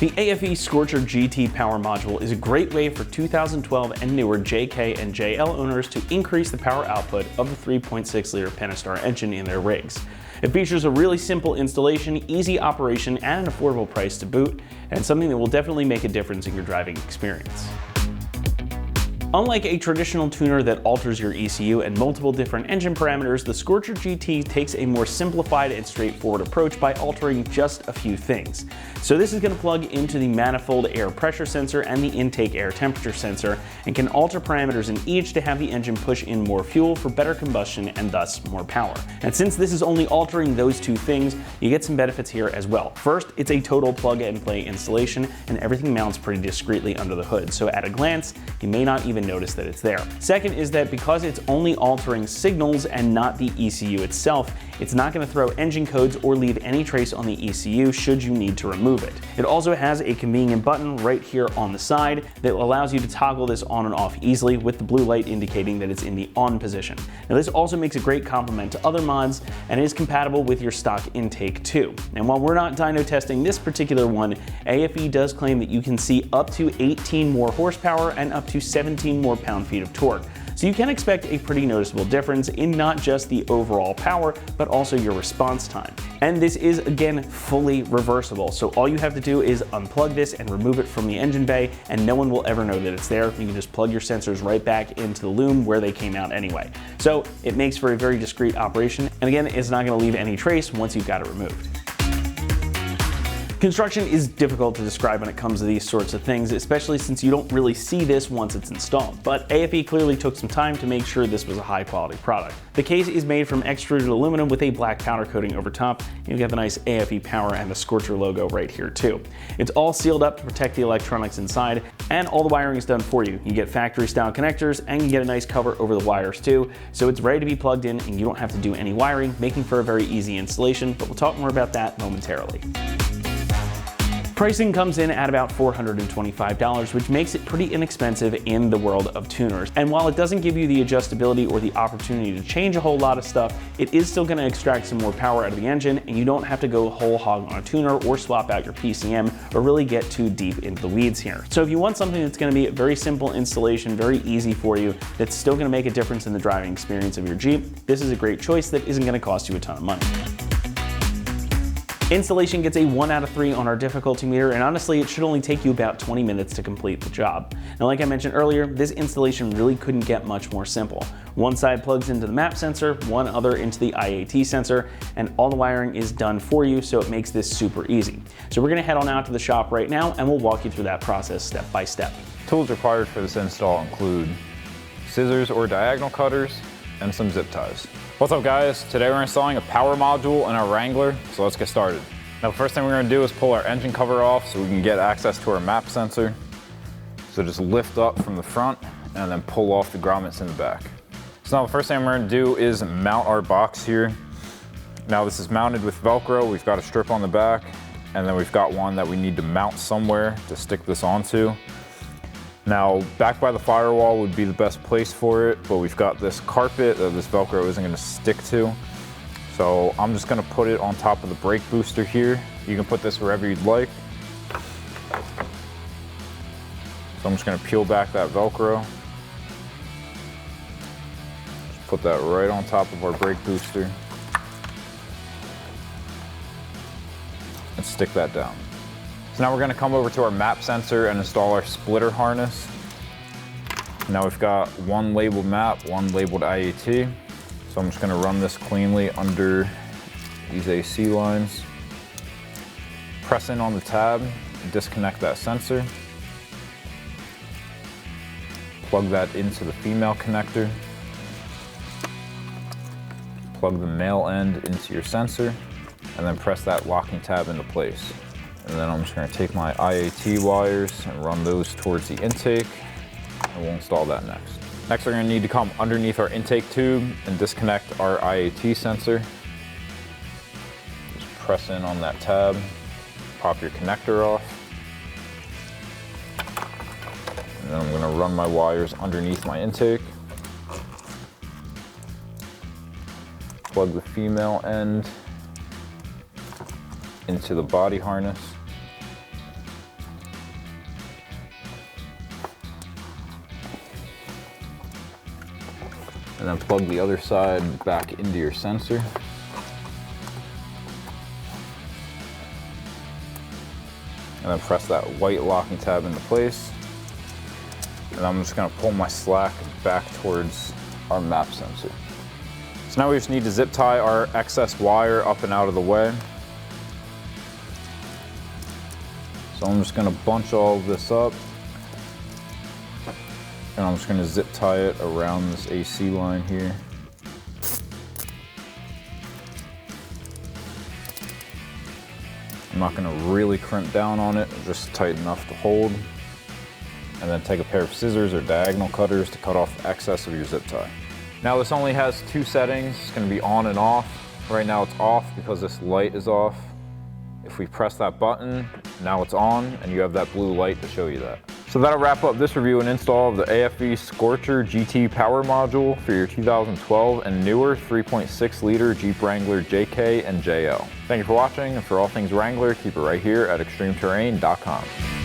The AFE Scorcher GT Power Module is a great way for 2012 and newer JK and JL owners to increase the power output of the 3.6-liter Pentastar engine in their rigs. It features a really simple installation, easy operation, and an affordable price to boot, and something that will definitely make a difference in your driving experience. Unlike a traditional tuner that alters your ECU and multiple different engine parameters, the Scorcher GT takes a more simplified and straightforward approach by altering just a few things. So this is going to plug into the manifold air pressure sensor and the intake air temperature sensor, and can alter parameters in each to have the engine push in more fuel for better combustion and thus more power. And since this is only altering those two things, you get some benefits here as well. First, it's a total plug and play installation, and everything mounts pretty discreetly under the hood, so at a glance, you may not even notice that it's there. Second is that because it's only altering signals and not the ECU itself, it's not going to throw engine codes or leave any trace on the ECU should you need to remove it. It also has a convenient button right here on the side that allows you to toggle this on and off easily, with the blue light indicating that it's in the on position. Now this also makes a great complement to other mods and is compatible with your stock intake too. And while we're not dyno testing this particular one, AFE does claim that you can see up to 18 more horsepower and up to 17 more pound-feet of torque. So you can expect a pretty noticeable difference in not just the overall power, but also your response time. And this is, again, fully reversible. So all you have to do is unplug this and remove it from the engine bay, and no one will ever know that it's there. You can just plug your sensors right back into the loom where they came out anyway. So it makes for a very discreet operation. And again, it's not going to leave any trace once you've got it removed. Construction is difficult to describe when it comes to these sorts of things, especially since you don't really see this once it's installed. But AFE clearly took some time to make sure this was a high quality product. The case is made from extruded aluminum with a black powder coating over top. You've got the nice AFE power and the Scorcher logo right here too. It's all sealed up to protect the electronics inside, and all the wiring is done for you. You get factory style connectors, and you get a nice cover over the wires too. So it's ready to be plugged in and you don't have to do any wiring, making for a very easy installation, but we'll talk more about that momentarily. Pricing comes in at about $425, which makes it pretty inexpensive in the world of tuners. And while it doesn't give you the adjustability or the opportunity to change a whole lot of stuff, it is still going to extract some more power out of the engine, and you don't have to go whole hog on a tuner or swap out your PCM or really get too deep into the weeds here. So if you want something that's going to be a very simple installation, very easy for you, that's still going to make a difference in the driving experience of your Jeep, this is a great choice that isn't going to cost you a ton of money. Installation gets a 1 out of 3 on our difficulty meter, and honestly it should only take you about 20 minutes to complete the job. Now like I mentioned earlier, this installation really couldn't get much more simple. One side plugs into the map sensor, one other into the IAT sensor, and all the wiring is done for you, so it makes this super easy. So we're going to head on out to the shop right now and we'll walk you through that process step by step. Tools required for this install include scissors or diagonal cutters and some zip ties. What's up guys? Today we're installing a power module in our Wrangler, so let's get started. Now the first thing we're going to do is pull our engine cover off so we can get access to our map sensor. So just lift up from the front and then pull off the grommets in the back. So now the first thing we're going to do is mount our box here. Now this is mounted with Velcro. We've got a strip on the back, and then we've got one that we need to mount somewhere to stick this onto. Now, back by the firewall would be the best place for it, but we've got this carpet that this Velcro isn't going to stick to. So I'm just going to put it on top of the brake booster here. You can put this wherever you'd like. So I'm just going to peel back that Velcro. Just put that right on top of our brake booster. And stick that down. So now we're going to come over to our map sensor and install our splitter harness. Now we've got one labeled map, one labeled IAT. So I'm just going to run this cleanly under these AC lines. Press in on the tab and disconnect that sensor. Plug that into the female connector. Plug the male end into your sensor, and then press that locking tab into place. And then I'm just going to take my IAT wires and run those towards the intake, and we'll install that next. Next, we're going to need to come underneath our intake tube and disconnect our IAT sensor. Just press in on that tab, pop your connector off. And then I'm going to run my wires underneath my intake. Plug the female end into the body harness. And then plug the other side back into your sensor. And then press that white locking tab into place. And I'm just gonna pull my slack back towards our map sensor. So now we just need to zip tie our excess wire up and out of the way. So I'm just gonna bunch all of this up. And I'm just gonna zip tie it around this AC line here. I'm not gonna really crimp down on it, just tight enough to hold. And then take a pair of scissors or diagonal cutters to cut off the excess of your zip tie. Now this only has 2 settings. It's gonna be on and off. Right now it's off because this light is off. If we press that button, now it's on and you have that blue light to show you that. So that'll wrap up this review and install of the AFE Scorcher GT Power Module for your 2012 and newer 3.6 liter Jeep Wrangler JK and JL. Thank you for watching, and for all things Wrangler, keep it right here at ExtremeTerrain.com.